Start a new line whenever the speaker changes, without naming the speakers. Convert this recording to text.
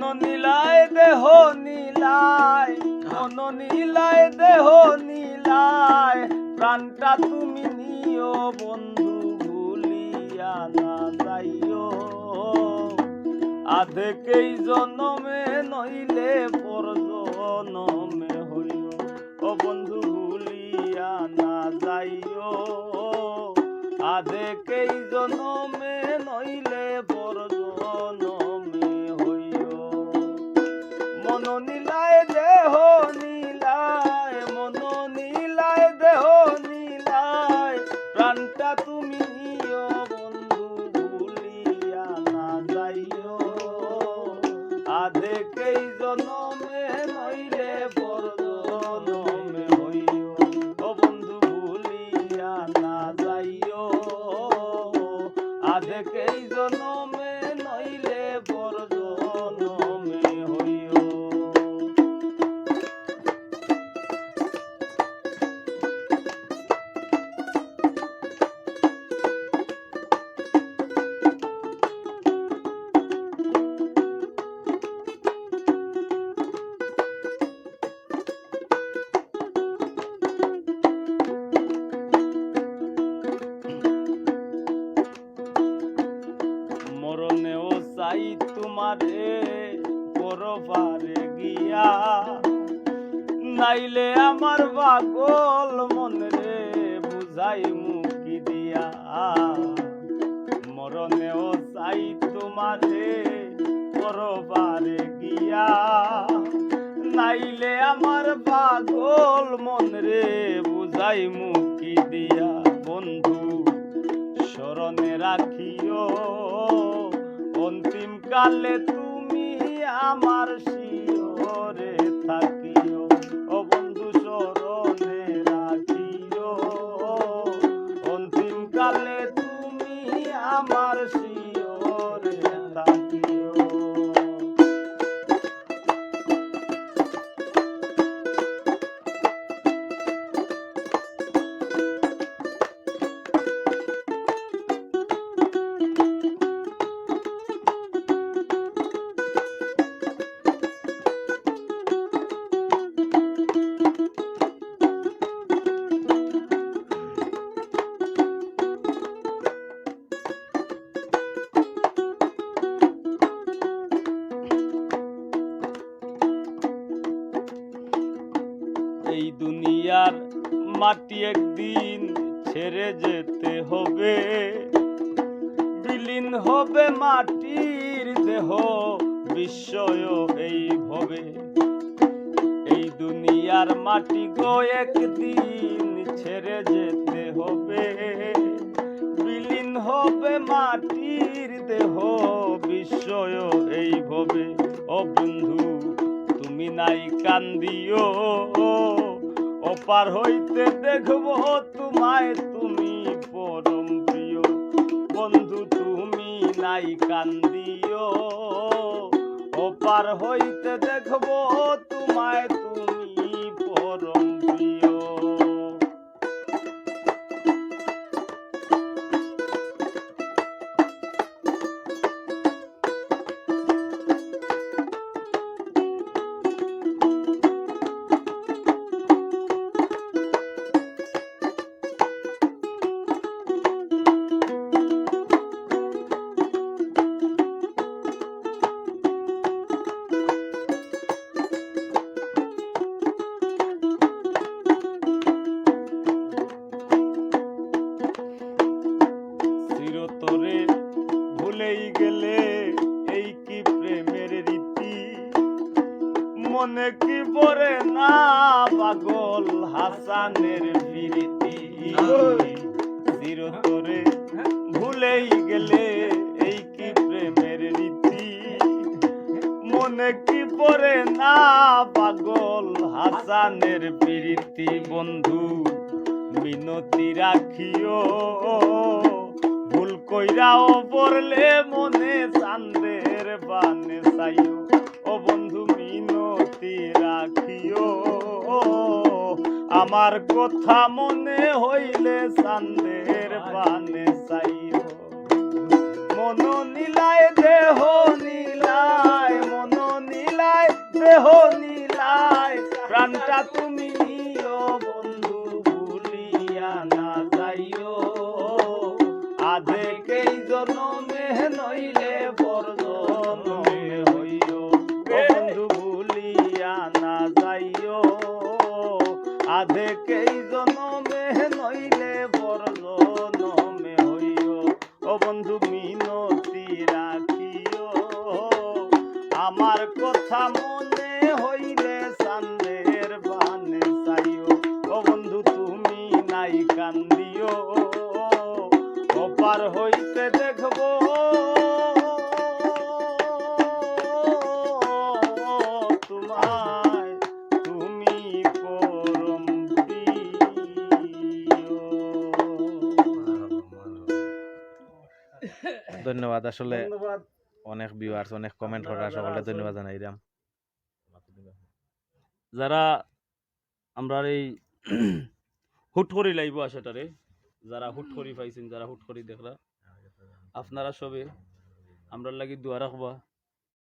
মন নীলায় দেহ নীলায়, মন নীলায় দেহ নীলায়, প্রাণটা তুমি নিও বন্ধু ভুলিয়া না যাইও। আধেকেই জনমে নইলে পর জনমে হইও, ও বন্ধু ভুলিয়া না যাইও। আধেকেই জনমে নইলে পর জনমে হইও। মন নীলায় দেহ নীলায়, মন নীলায় দেহ নীলায়, প্রাণটা তুমি নিও বন্ধু ভুলিয়া না যাইও। আধেকেই জনমে নইলে পর জনমে হইও, ও বন্ধু ভুলিয়া না যাইও। আধেকেই জনমে নইলে পর জনমে হইও। মরণেও চাই তোমারে পরপারে গিয়া, নাইলে আমার পাগল মনরে বুঝাই মুখি দিয়া। মরণেও চাই তোমারে পরপারে গিয়া, নাইলে আমার পাগল মনরে বুঝাই মুখি দিয়া। বন্ধু স্মরণে রাখিও অন্তিম কালে তুমি আমার শিয়রে থাকিও, ও বন্ধু স্মরণে রাখিও অন্তিম কালে তুমি আমার শিয়রে থাকিও। এই দুনিয়ার মাটি একদিন ছেড়ে যেতে হবে, বিলীন হবে মাটির দেহ বিস্ময় এই ভবে। এই দুনিয়ার মাটি গো একদিন ছেড়ে যেতে হবে, বিলীন হবে মাটির দেহ বিস্ময় এই ভবে। ও বন্ধু তুমি নাই কান্দিও, ওপার হইতে দেখবো তোমায় তুমি পরম প্রিয়। বন্ধু তুমি নাই কান্দিও, ওপার হইতে দেখবো তোমায় তুমি পরম প্রিয়। চিরতরে ভুলেই গেলে এই কি প্রেমের রীতি, মনে কি পড়ে না পাগল হাসানের প্রীতি। চিরতরে ভুলেই গেলে এই কি প্রেমের রীতি, মনে কি পড়ে না পাগল হাসানের প্রীতি। বন্ধু মিনতি রাখিও ভুল কইরাও পড়লে মনে চান্দের বানে চাইও, ও বন্ধু মিনতি রাখিও আমার কথা মনে হইলে চান্দের বানে চাইও। মন নীলায় দেহ নীলায়, মন দেহ নীলায় প্রাণটা তুমি নিও বন্ধু ভুলিয়া না যাইও আধেকেই জনমে নইলে পর জনমে হইও ও বন্ধু ভুলিয়া না যাইও আধেকেই জনমে নইলে পর জনমে হইও ও বন্ধু মিনতি রাখিও আমার কথা মনে হইলে চাঁদের বানে চাইও ও বন্ধু তুমি নাই কান্দিও ওপার হইতে দেখবো তোমায় তুমি পরম প্রিয়।
ধন্যবাদ। আসলে
ধন্যবাদ।
অনেক ভিউয়ার্স অনেক কমেন্ট করা সকলে ধন্যবাদ জানাইলাম।
যারা আমরা এই হুট করি লাইব আসাটারে যারা হুট করি পাইছেন যারা হুট করি দেখরা আপনারা সবে আমরা লাগি দোয়া রাখবা